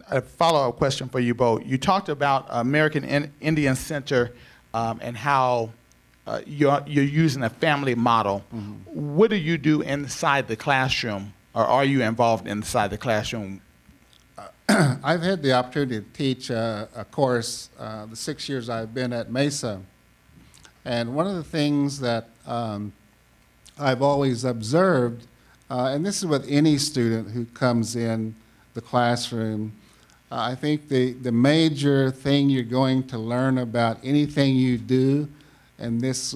a follow-up question for you both. You talked about American Indian Center and how you're using a family model. Mm-hmm. What do you do inside the classroom, or are you involved inside the classroom? I've had the opportunity to teach a course the 6 years I've been at Mesa. And one of the things that I've always observed, and this is with any student who comes in the classroom, I think the major thing you're going to learn about anything you do, and this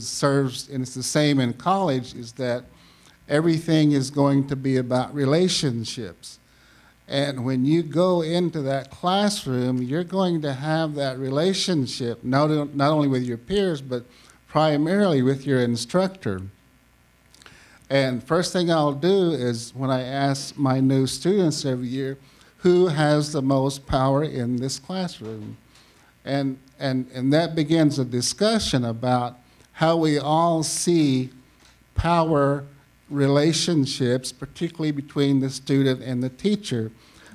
serves, and it's the same in college, is that everything is going to be about relationships. And when you go into that classroom, you're going to have that relationship, not only with your peers, but primarily with your instructor. And first thing I'll do is, when I ask my new students every year, who has the most power in this classroom? And that begins a discussion about how we all see power relationships, particularly between the student and the teacher.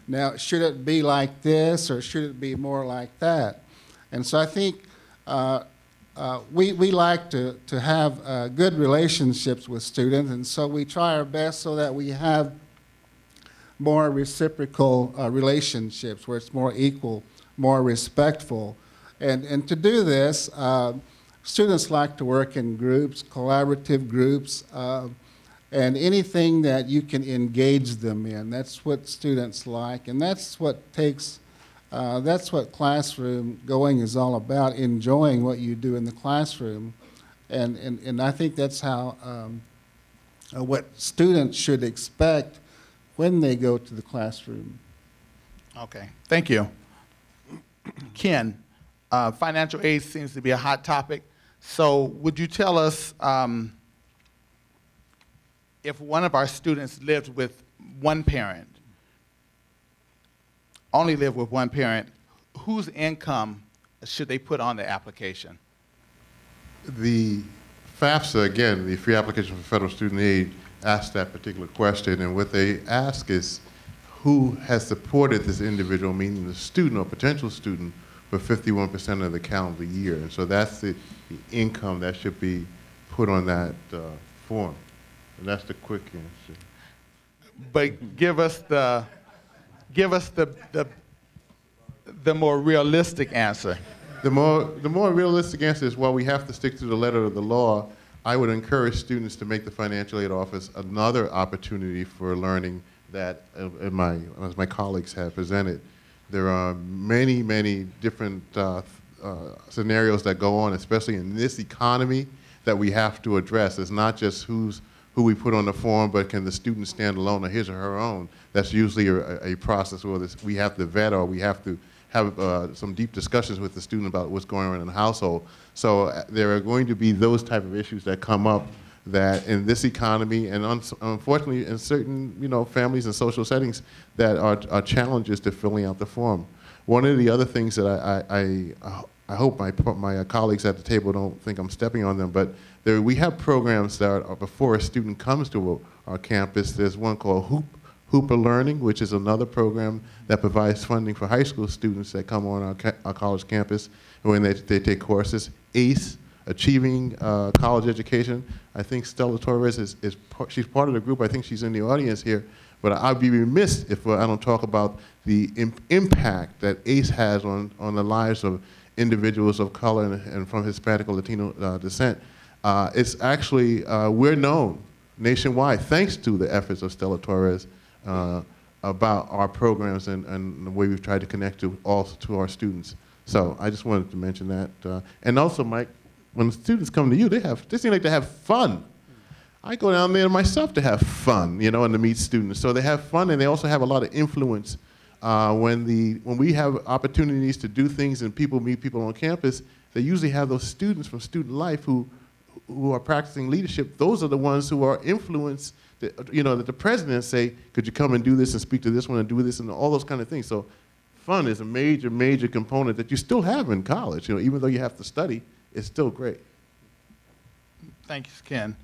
Now, should it be like this, or should it be more like that? And so I think we like to have good relationships with students, and so we try our best so that we have more reciprocal relationships where it's more equal, more respectful. And to do this, students like to work in groups, collaborative groups, and anything that you can engage them in. That's what students like, and that's what classroom going is all about, enjoying what you do in the classroom. And I think that's how what students should expect when they go to the classroom. Okay, thank you. Ken, financial aid seems to be a hot topic. So would you tell us if one of our students lived with one parent, only live with one parent, whose income should they put on the application? The FAFSA, again, the Free Application for Federal Student Aid, asked that particular question, and what they ask is who has supported this individual, meaning the student or potential student, for 51% of the calendar year. And so that's the income that should be put on that form. And that's the quick answer. But give us the more realistic answer. The more realistic answer is, while we have to stick to the letter of the law, I would encourage students to make the financial aid office another opportunity for learning that, as my colleagues have presented. There are many, many different scenarios that go on, especially in this economy, that we have to address. It's not just who we put on the form, but can the student stand alone or his or her own? That's usually a process where we have to vet, or we have to have some deep discussions with the student about what's going on in the household. So there are going to be those type of issues that come up that in this economy, and unfortunately in certain families and social settings, that are challenges to filling out the form. One of the other things that I hope my colleagues at the table don't think I'm stepping on them, but we have programs that are before a student comes to our campus. There's one called Hooper Learning, which is another program that provides funding for high school students that come on our college campus when they take courses. ACE, Achieving College Education. I think Stella Torres she's part of the group. I think she's in the audience here. But I'd be remiss if I don't talk about the impact that ACE has on the lives of individuals of color and from Hispanic or Latino descent. It's actually, we're known nationwide, thanks to the efforts of Stella Torres, about our programs and the way we've tried to connect to our students. So I just wanted to mention that. And also, Mike, when students come to you, they seem like to have fun. I go down there myself to have fun, and to meet students. So they have fun, and they also have a lot of influence. When we have opportunities to do things and meet people on campus, they usually have those students from student life who are practicing leadership. Those are the ones who are influenced, that the presidents say, could you come and do this and speak to this one and do this and all those kind of things. So fun is a major, major component that you still have in college. Even though you have to study, it's still great. Thank you, Ken.